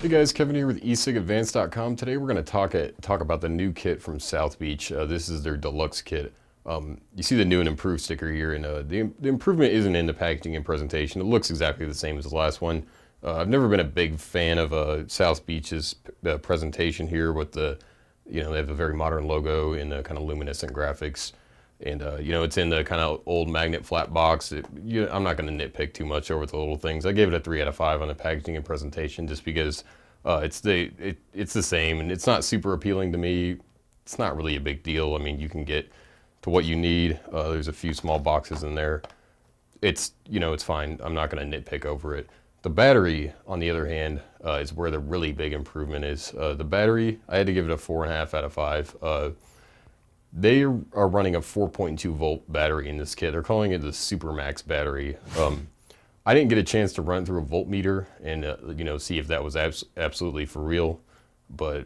Hey guys, Kevin here with eSigAdvance.com. Today we're going to talk about the new kit from South Beach. This is their Deluxe kit. You see the new and improved sticker here, and the improvement isn't in the packaging and presentation. It looks exactly the same as the last one. I've never been a big fan of South Beach's presentation here with the, they have a very modern logo and the kind of luminescent graphics. And, it's in the kind of old magnet flat box. I'm not going to nitpick too much over the little things. I gave it a 3 out of 5 on the packaging and presentation just because it's the same, and it's not super appealing to me. It's not really a big deal. I mean, you can get to what you need. There's a few small boxes in there. It's fine. I'm not going to nitpick over it. The battery, on the other hand, is where the really big improvement is. The battery, I had to give it a 4.5 out of 5. They are running a 4.2 volt battery in this kit. They're calling it the Super Max battery. I didn't get a chance to run it through a voltmeter and see if that was absolutely for real, but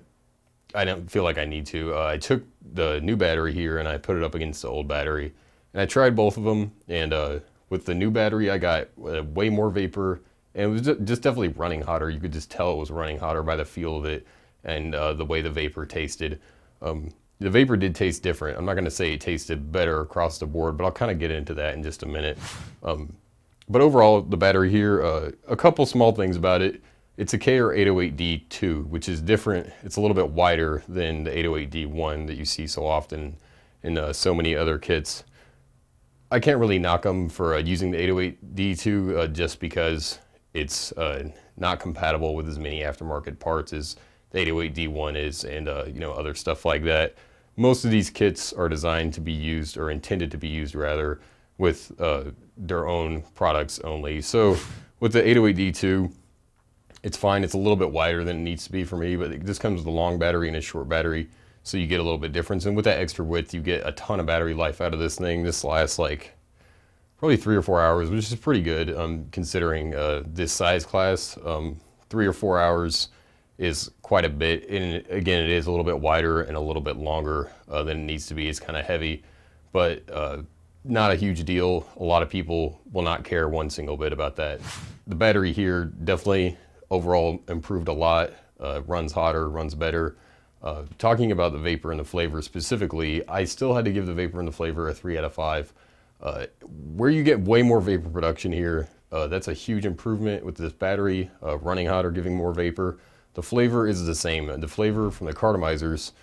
I don't feel like I need to. I took the new battery here and I put it up against the old battery, and I tried both of them. And with the new battery, I got way more vapor, and it was just definitely running hotter. You could just tell it was running hotter by the feel of it and the way the vapor tasted. The vapor did taste different. I'm not going to say it tasted better across the board, but I'll kind of get into that in just a minute. But overall, the battery here, a couple small things about it. It's a KR808D2, which is different. It's a little bit wider than the 808D1 that you see so often in so many other kits. I can't really knock them for using the 808D2 just because it's not compatible with as many aftermarket parts as the 808D1 is, and other stuff like that. Most of these kits are designed to be used, or intended to be used rather, with their own products only. So with the 808D2, it's fine. It's a little bit wider than it needs to be for me, but this comes with a long battery and a short battery, so you get a little bit difference. And with that extra width, you get a ton of battery life out of this thing. This lasts like probably 3 or 4 hours, which is pretty good considering this size class. 3 or 4 hours is quite a bit, and again, it is a little bit wider and a little bit longer than it needs to be. It's kind of heavy, but not a huge deal. A lot of people will not care one single bit about that. The battery here definitely overall improved a lot. Runs hotter, runs better. Talking about the vapor and the flavor specifically, I still had to give the vapor and the flavor a 3 out of 5. Where you get way more vapor production here, that's a huge improvement with this battery running hotter, giving more vapor. The flavor is the same. The flavor from the cartomizers,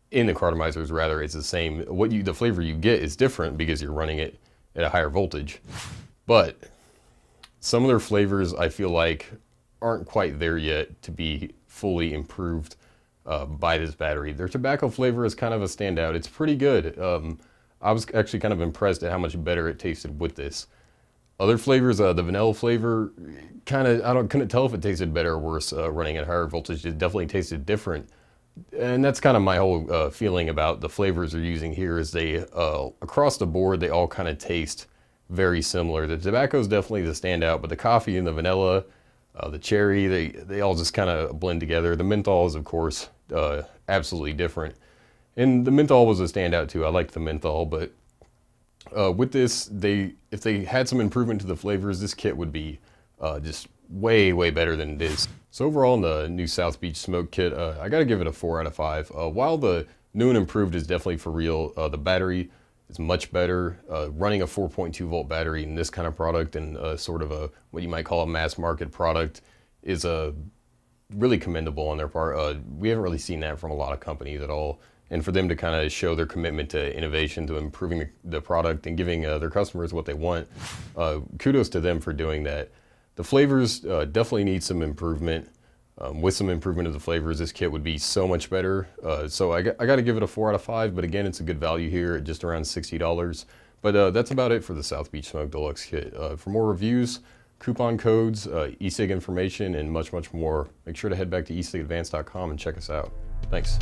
in the cartomizers rather, is the same. The flavor you get is different because you're running it at a higher voltage. But some of their flavors I feel like aren't quite there yet to be fully improved by this battery. Their tobacco flavor is kind of a standout. It's pretty good. I was actually kind of impressed at how much better it tasted with this. Other flavors, the vanilla flavor, couldn't tell if it tasted better or worse running at higher voltage. It definitely tasted different. And that's kind of my whole feeling about the flavors they're using here, is they, across the board, they all kind of taste very similar. The tobacco is definitely the standout, but the coffee and the vanilla, the cherry, they all just kind of blend together. The menthol is, of course, absolutely different. And the menthol was a standout too. I liked the menthol, but with this, if they had some improvement to the flavors, this kit would be just way, way better than it is. So overall, in the new South Beach Smoke kit, I gotta give it a 4 out of 5. While the new and improved is definitely for real, the battery is much better. Running a 4.2 volt battery in this kind of product, and sort of what you might call a mass market product, is really commendable on their part. We haven't really seen that from a lot of companies at all. And for them to kind of show their commitment to innovation, to improving the product and giving their customers what they want, kudos to them for doing that. The flavors definitely need some improvement. With some improvement of the flavors, this kit would be so much better. So I got to give it a 4 out of 5, but again, it's a good value here at just around $60. But that's about it for the South Beach Smoke Deluxe kit. For more reviews, coupon codes, eSig information, and much, much more, make sure to head back to eSigAdvance.com and check us out. Thanks.